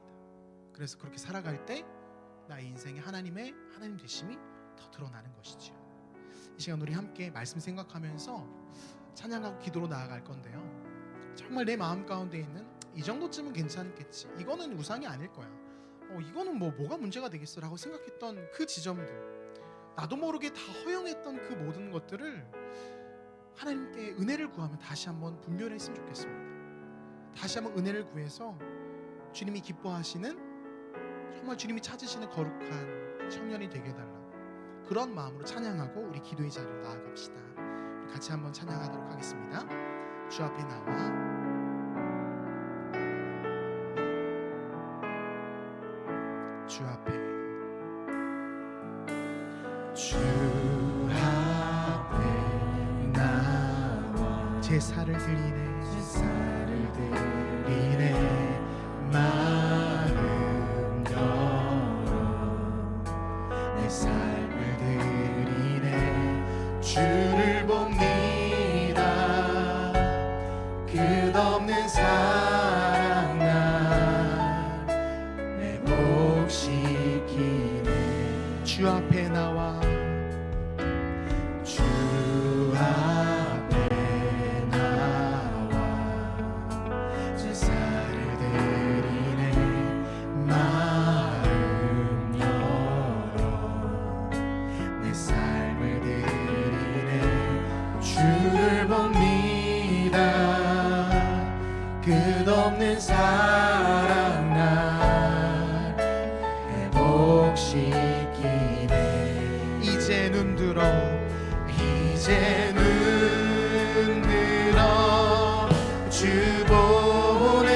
그래서 그렇게 살아갈 때 나의 인생에 하나님 되심이 더 드러나는 것이죠. 이 시간 우리 함께 말씀 생각하면서 찬양하고 기도로 나아갈 건데요, 정말 내 마음 가운데 있는 이 정도쯤은 괜찮겠지, 이거는 우상이 아닐 거야, 이거는 뭐가 문제가 되겠어 라고 생각했던 그 지점들, 나도 모르게 다 허용했던 그 모든 것들을 하나님께 은혜를 구하면 다시 한번 분별했으면 좋겠습니다. 다시 한번 은혜를 구해서 주님이 기뻐하시는, 정말 주님이 찾으시는 거룩한 청년이 되게 해달라, 그런 마음으로 찬양하고 우리 기도의 자리로 나아갑시다. 우리 같이 한번 찬양하도록 하겠습니다. 주 앞에 나와 주 앞에, 주 앞에 나와 제사를 드리네, 제사를 드리네, 마음 열어 내 삶을 드리네, 주를 봅니다. 끝없는 사랑 날 회복시키네. 주 앞에 나와, 주 앞에 나와 제사를 드리네, 마음 열어 내 삶을 드리네, 주를 봅니다. 끝없는 사랑 날 회복시키네. 이제 눈 들어, 이제 눈 들어 주 보네,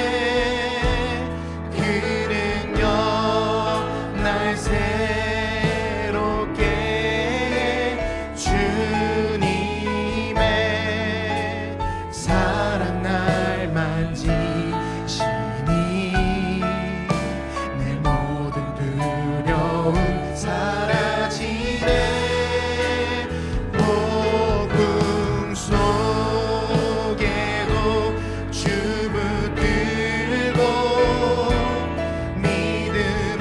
그 능력 날 새롭게 해. 주님의 사랑 날 만지시니 내 모든 두려움 사라지네. 폭풍 속에도 주 붙들고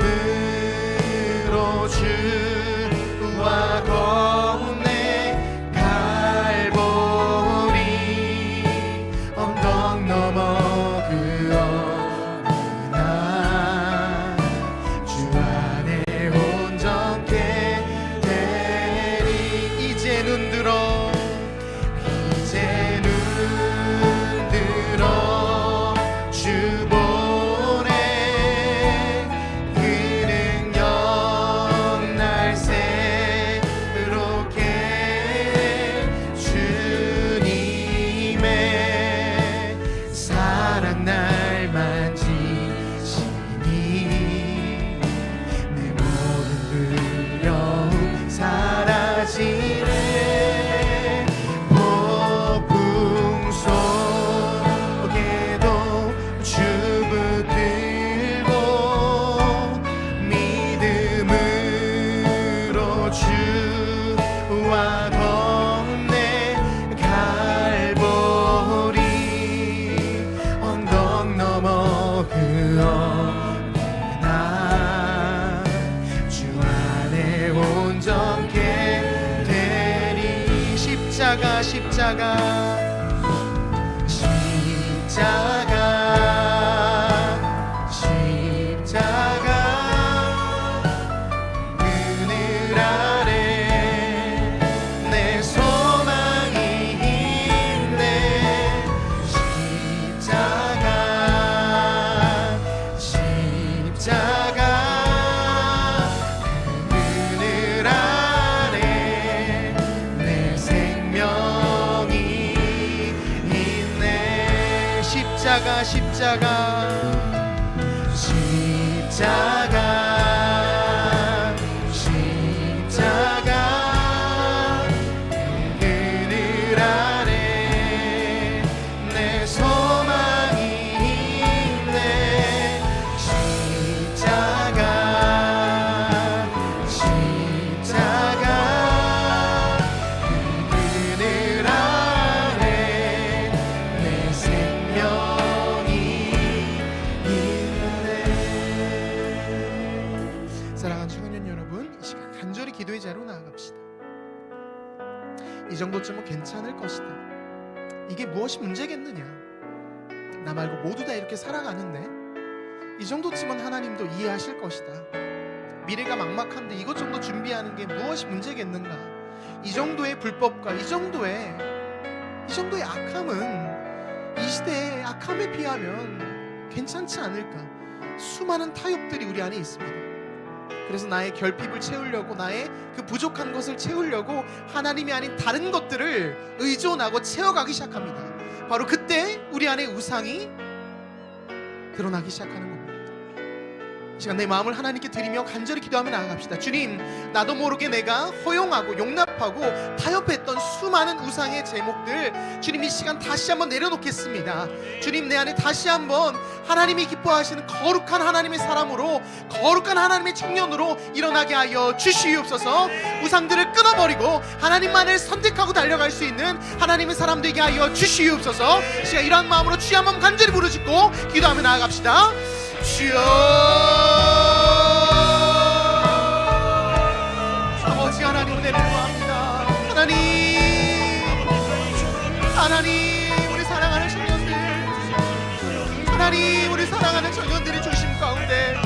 믿음으로 주와 걷네. 갈보리 언덕 넘어 그 어느 날 주 안에 온전케 되리. 이제 눈 들어, 이제 눈 들어 주 보네, 그 능력 날 새롭게 해. 주님의 사랑 날 만지시니 내 모든 두려움 사라지네. 폭풍 속에도 주 붙들고 믿음으로 주와 걷네. 갈보리 언덕 넘어 그 어느 날 주 안에 온전케 되리. 십자가, 십자가, 십자가, 십자가, 그늘 아래 내 소망이 있네. 십자가, 십자가, 그늘 아래 내 생명이 있네. 십자가, 십자가, 십자가, 십자가, 그늘 아래 내 소망이 정도쯤은 괜찮을 것이다. 이게 무엇이 문제겠느냐? 나 말고 모두 다 이렇게 살아가는데 이 정도쯤은 하나님도 이해하실 것이다. 미래가 막막한데 이것 정도 준비하는 게 무엇이 문제겠는가? 이 정도의 불법과 이 정도의 악함은 이 시대의 악함에 비하면 괜찮지 않을까? 수많은 타협들이 우리 안에 있습니다. 그래서 나의 결핍을 채우려고, 나의 그 부족한 것을 채우려고 하나님이 아닌 다른 것들을 의존하고 채워가기 시작합니다. 바로 그때 우리 안에 우상이 드러나기 시작하는 겁니다. 이 시간 내 마음을 하나님께 드리며 간절히 기도하며 나아갑시다. 주님, 나도 모르게 내가 허용하고 용납하고 타협했던 수많은 우상의 제목들, 주님 이 시간 다시 한번 내려놓겠습니다. 주님, 내 안에 다시 한번 하나님이 기뻐하시는 거룩한 하나님의 사람으로, 거룩한 하나님의 청년으로 일어나게 하여 주시옵소서. 우상들을 끊어버리고 하나님만을 선택하고 달려갈 수 있는 하나님의 사람 되게 하여 주시옵소서. 시간 이러한 마음으로 주여 한번 간절히 부르짖고 기도하며 나아갑시다. 주여, 아버지 하나님 은혜를 구합니다. 하나님 우리 사랑하는 청년들, 하나님 우리 사랑하는 청년들의 중심 가운데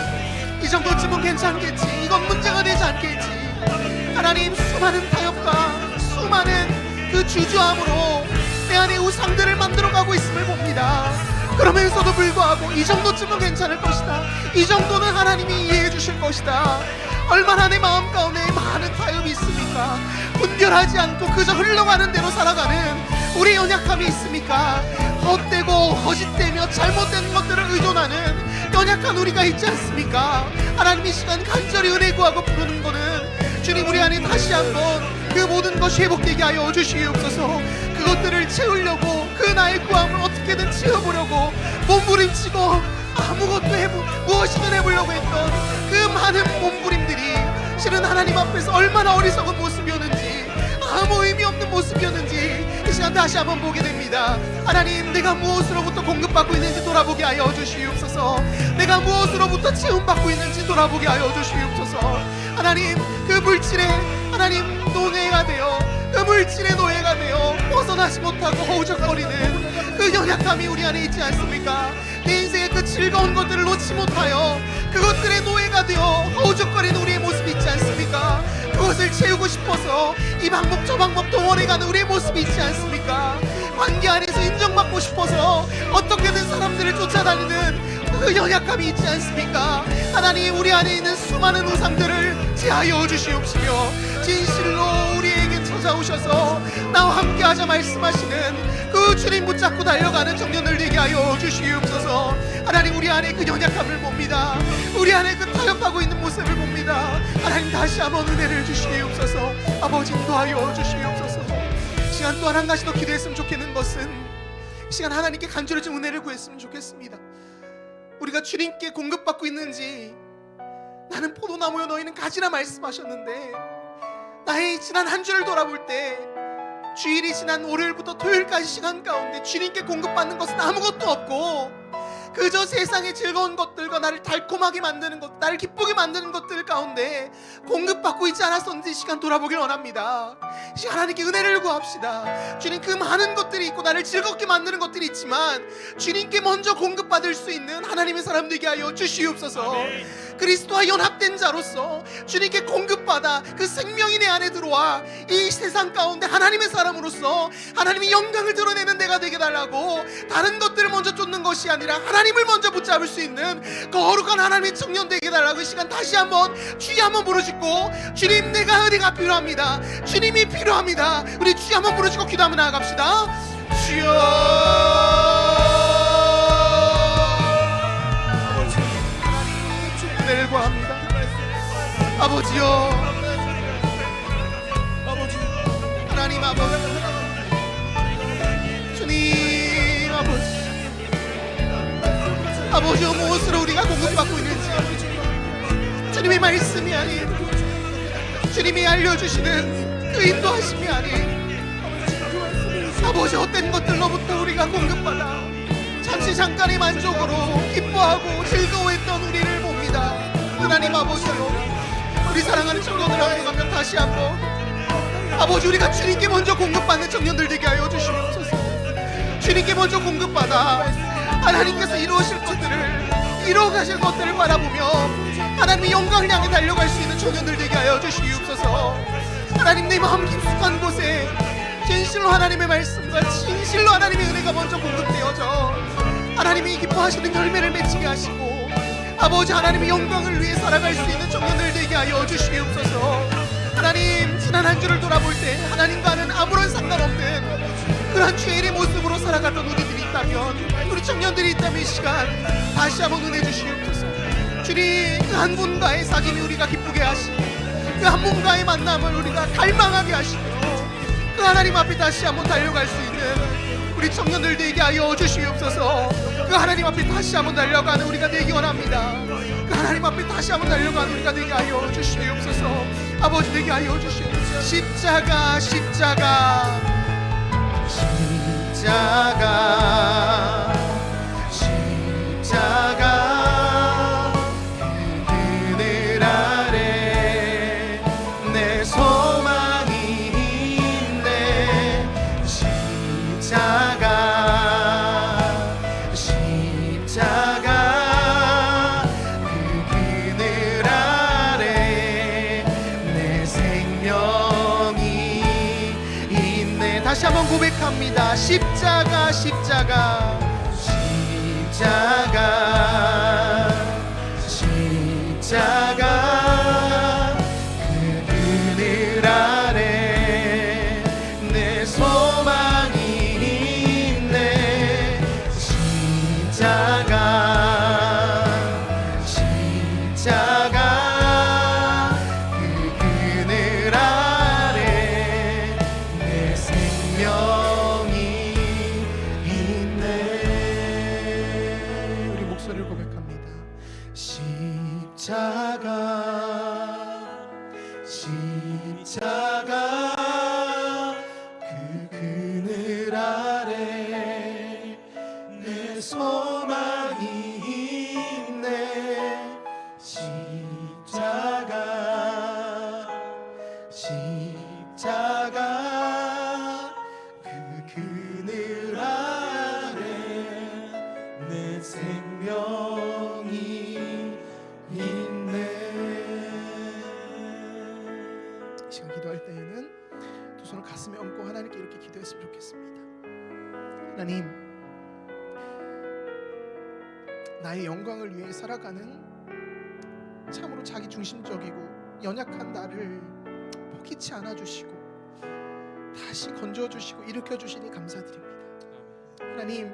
이 정도쯤은 괜찮겠지, 이건 문제가 되지 않겠지. 하나님, 수많은 타협과 수많은 그 주저함으로 내 안에 우상들을 만들어가고 있음을 봅니다. 그러면서도 불구하고 이 정도쯤은 괜찮을 것이다, 이 정도는 하나님이 이해해 주실 것이다. 얼마나 내 마음 가운데 많은 타협이 있습니까? 분별하지 않고 그저 흘러가는 대로 살아가는 우리의 연약함이 있습니까? 헛되고 허짓되며 잘못된 것들을 의존하는 연약한 우리가 있지 않습니까? 하나님, 이 시간 간절히 은혜 구하고 부르는 거는 주님, 우리 안에 다시 한번 그 모든 것이 회복되게 하여 주시옵소서. 그것들을 채우려고, 그 나의 구함을 어떻게든 채워보려고 몸부림치고 무엇이든 해보려고 했던 그 많은 몸부림들이 실은 하나님 앞에서 얼마나 어리석은 모습이었는지, 아무 의미 없는 모습이었는지 이 시간 다시 한번 보게 됩니다. 하나님, 내가 무엇으로부터 공급받고 있는지 돌아보게 하여 주시옵소서. 내가 무엇으로부터 채움받고 있는지 돌아보게 하여 주시옵소서. 하나님, 그 물질에 하나님 노예가 되어, 그 물질의 노예가 되어 벗어나지 못하고 허우적거리는 그 연약함이 우리 안에 있지 않습니까? 내 인생의 그 즐거운 것들을 놓지 못하여 그것들의 노예가 되어 허우적거리는 우리의 모습이 있지 않습니까? 그것을 채우고 싶어서 이 방법 저 방법 동원해가는 우리의 모습이 있지 않습니까? 관계 안에서 인정받고 싶어서 어떻게든 사람들을 쫓아다니는 그 연약함이 있지 않습니까? 하나님, 우리 안에 있는 수많은 우상들을 제하여 주시옵시며 진실로 우리에게 찾아오셔서 나와 함께하자 말씀하시는 그 주님 붙잡고 달려가는 청년들 되게 하여 주시옵소서. 하나님, 우리 안에 그 연약함을 봅니다. 우리 안에 그 타협하고 있는 모습을 봅니다. 하나님, 다시 한번 은혜를 주시옵소서. 아버지, 인도하여 주시옵소서. 시간 또한 한 가지 더 기도했으면 좋겠는 것은, 시간 하나님께 간절히 좀 은혜를 구했으면 좋겠습니다. 우리가 주님께 공급받고 있는지, 나는 포도나무여 너희는 가지라 말씀하셨는데, 나의 지난 한 주를 돌아볼 때 주일이 지난 월요일부터 토요일까지 시간 가운데 주님께 공급받는 것은 아무것도 없고 그저 세상의 즐거운 것들과 나를 달콤하게 만드는 것, 나를 기쁘게 만드는 것들 가운데 공급받고 있지 않았었는지 시간 돌아보길 원합니다. 하나님께 은혜를 구합시다. 주님, 그 많은 것들이 있고 나를 즐겁게 만드는 것들이 있지만 주님께 먼저 공급받을 수 있는 하나님의 사람 되게 하여 주시옵소서. 그리스도와 연합된 자로서 주님께 공급받아 그 생명이 내 안에 들어와 이 세상 가운데 하나님의 사람으로서 하나님의 영광을 드러내는 내가 되게 달라고, 다른 것들을 먼저 쫓는 것이 아니라 하나님을 먼저 붙잡을 수 있는 거룩한 하나님의 청년 되게 달라고 이 시간 다시 한번 주여 한번 부르짖고, 주님, 내가 은혜가 필요합니다. 주님이 필요합니다. 우리 주여 한번 부르짖고 기도하며 나아갑시다. 주여, 은혜를 구합니다. 아버지여, 하나님 아버지, 주님 아버지여, 무엇으로 우리가 공급받고 있는지 주님의 말씀이 아닌, 주님이 알려주시는 그 인도하심이 아닌, 아버지, 헛된 것들로부터 우리가 공급받아 잠시 잠깐의 만족으로 기뻐하고 즐거워했던 우리를 봅니다. 하나님 아버지요, 우리 사랑하는 친구들 한 명 다시 한번 아버지, 우리가 주님께 먼저 공급받는 청년들 되게 하여 주시옵소서. 주님께 먼저 공급받아 하나님께서 이루어질 것들을, 이루어가실 것들을 바라보며 하나님의 영광을 향해 달려갈 수 있는 청년들 되게 하여 주시옵소서. 하나님, 내 마음 깊숙한 곳에 진실로 하나님의 말씀과 진실로 하나님의 은혜가 먼저 공급되어져 하나님이 기뻐하시는 열매를 맺히게 하시고 아버지, 하나님의 영광을 위해 살아갈 수 있는 청년들 되게 하여 주시옵소서. 하나님, 지난 한 주를 돌아볼 때 하나님과는 아무런 상관없는 그런 죄인의 모습으로 살아갔던 우리들이 있다면, 우리 청년들이 있다면 이 시간 다시 한번 은혜 주시옵소서. 주님, 그 한 분과의 사귐이 우리가 기쁘게 하시고 그 한 분과의 만남을 우리가 갈망하게 하시고 그 하나님 앞에 다시 한번 달려갈 수 있는 우리 청년들 되게 하여 주시옵소서. 그 하나님 앞에 다시 한번 달려가는 우리가 되기 원합니다. 그 하나님 앞에 다시 한번 달려가는 우리가 되게 하여 주시옵소서. 아버지, 되게 하여 주시옵소서. 십자가, 십자가, 십자가, 십자가, 그늘 아래 내 소망이 있네. 십자가, 십자가, 그 그늘 아래 내 생명이 있네. 다시 한번 고백합니다. 십자가, 십자가, 십자가, 십자가, 그 그늘 아래 내 소망이 있네. 십자가, 십자가, 그 그늘 아래 내 생명이 있네. 우리 목소리를 고백합니다. 십자가, 십자가, 그 그늘 아래 내 소망이 있네. 십자가, 십자가, 그 그늘 아래 내 생명이 있네. 이 시간 기도할 때에는 두 손을 가슴에 얹고 하나님께 이렇게 기도했으면 좋겠습니다. 하나님, 나의 영광을 위해 살아가는 참으로 자기 중심적이고 연약한 나를 포기치 않아 주시고 다시 건져 주시고 일으켜 주시니 감사드립니다. 하나님,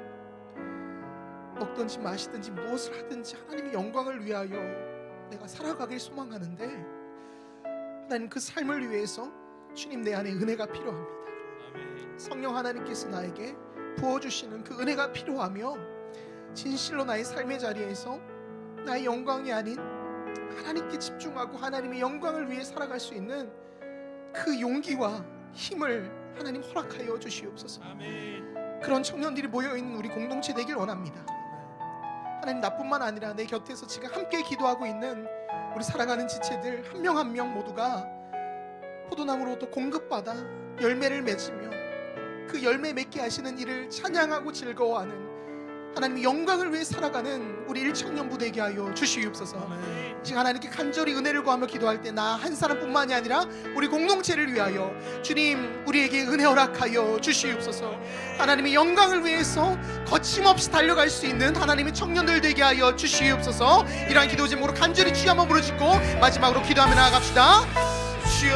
먹든지 마시든지 무엇을 하든지 하나님의 영광을 위하여 내가 살아가길 소망하는데, 하나님, 그 삶을 위해서 주님 내 안에 은혜가 필요합니다. 성령 하나님께서 나에게 부어주시는 그 은혜가 필요하며 진실로 나의 삶의 자리에서 나의 영광이 아닌 하나님께 집중하고 하나님의 영광을 위해 살아갈 수 있는 그 용기와 힘을 하나님 허락하여 주시옵소서. 그런 청년들이 모여있는 우리 공동체 되길 원합니다. 하나님, 나뿐만 아니라 내 곁에서 지금 함께 기도하고 있는 우리 사랑하는 지체들 한 명 한 명 모두가 포도나무로부터 공급받아 열매를 맺으며 그 열매 맺게 하시는 일을 찬양하고 즐거워하는 하나님의 영광을 위해 살아가는 우리 일청년부 되게 하여 주시옵소서. 지금 하나님께 간절히 은혜를 구하며 기도할 때 나 한 사람뿐만이 아니라 우리 공동체를 위하여 주님 우리에게 은혜 허락하여 주시옵소서. 하나님의 영광을 위해서 거침없이 달려갈 수 있는 하나님의 청년들 되게 하여 주시옵소서. 이러한 기도 제목으로 간절히 주여 한번 부르짖고 마지막으로 기도하며 나아갑시다. 주여,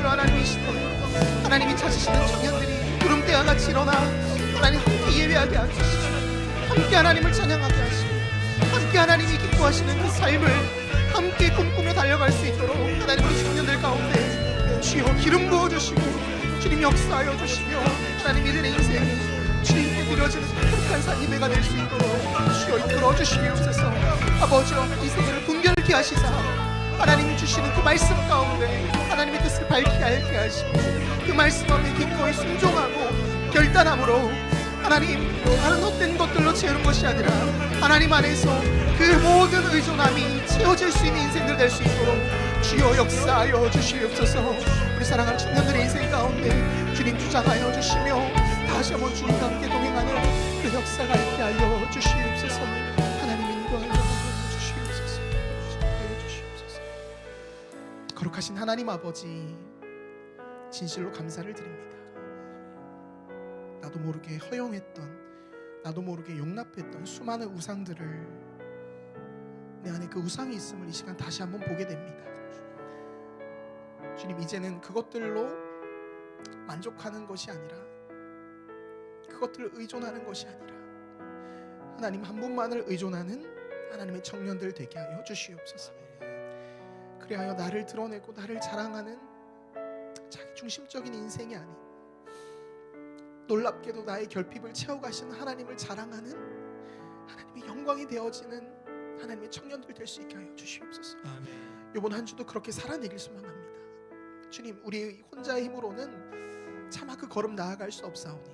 하나님이시네. 하나님이 찾으시는 청년들이 구름대와 같이 일어나 하나님 함께 예배하게 하시고 함께 하나님을 찬양하게 하시고 함께 하나님이 기뻐하시는 그 삶을 함께 꿈꾸며 달려갈 수 있도록 하나님 우리 청년들 가운데 주여 기름 부어주시고 주님 역사하여 주시며 하나님 이들의 인생이 주님께 드려지는 행복한 산 예배가 될 수 있도록 주여 이끌어 주시옵소서. 아버지여 이 세계를 분별케 하시사 하나님이 주시는 그 말씀 가운데 하나님의 뜻을 밝히 알게 하시고 그 말씀 앞에 기꺼이 순종하고 결단함으로 하나님 다른 헛된 것들로 채우는 것이 아니라 하나님 안에서 그 모든 의존함이 채워질 수 있는 인생들 될 수 있도록 주여 역사하여 주시옵소서. 우리 사랑하는 청년들의 인생 가운데 주님 주장하여 주시며 다시 한번 주님과 함께 동행하는 그 역사가 있게 하여 주시옵소서. 하나님 인도하여 주시옵소서. 인도하여 주시옵소서. 거룩하신 하나님 아버지 진실로 감사를 드립니다. 나도 모르게 허용했던 나도 모르게 용납했던 수많은 우상들을 내 안에 그 우상이 있음을 이 시간 다시 한번 보게 됩니다. 주님 이제는 그것들로 만족하는 것이 아니라 그것들을 의존하는 것이 아니라 하나님 한 분만을 의존하는 하나님의 청년들 되게 하여 주시옵소서. 그리하여 나를 드러내고 나를 자랑하는 자기 중심적인 인생이 아닌 놀랍게도 나의 결핍을 채워가시는 하나님을 자랑하는 하나님의 영광이 되어지는 하나님의 청년들 될 수 있게 하여 주시옵소서. 이번 한 주도 그렇게 살아내길 소망합니다. 주님 우리 혼자의 힘으로는 차마 그 걸음 나아갈 수 없사오니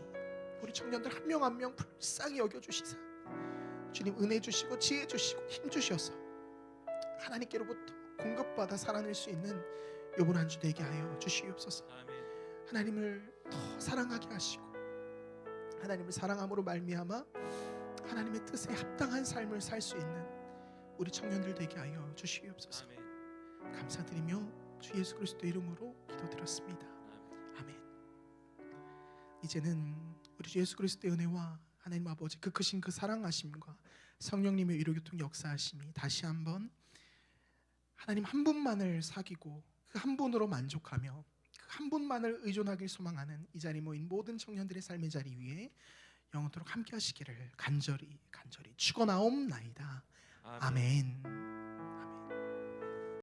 우리 청년들 한 명 한 명 불쌍히 여겨주시사 주님 은혜 주시고 지혜 주시고 힘 주셔서 하나님께로부터 공급받아 살아낼 수 있는 이번 한 주 되게 하여 주시옵소서. 하나님을 더 사랑하게 하시고 하나님을 사랑함으로 말미암아 하나님의 뜻에 합당한 삶을 살 수 있는 우리 청년들 되게 하여 주시옵소서. 감사드리며 주 예수 그리스도 이름으로 기도드렸습니다. 아멘. 이제는 우리 주 예수 그리스도의 은혜와 하나님 아버지 그 크신 그 사랑하심과 성령님의 위로교통 역사하심이 다시 한번 하나님 한 분만을 사귀고 그 한 분으로 만족하며 그 한 분만을 의존하길 소망하는 이 자리에 모인 모든 청년들의 삶의 자리 위에 영원토록 함께 하시기를 간절히 축원하옵나이다. 아멘.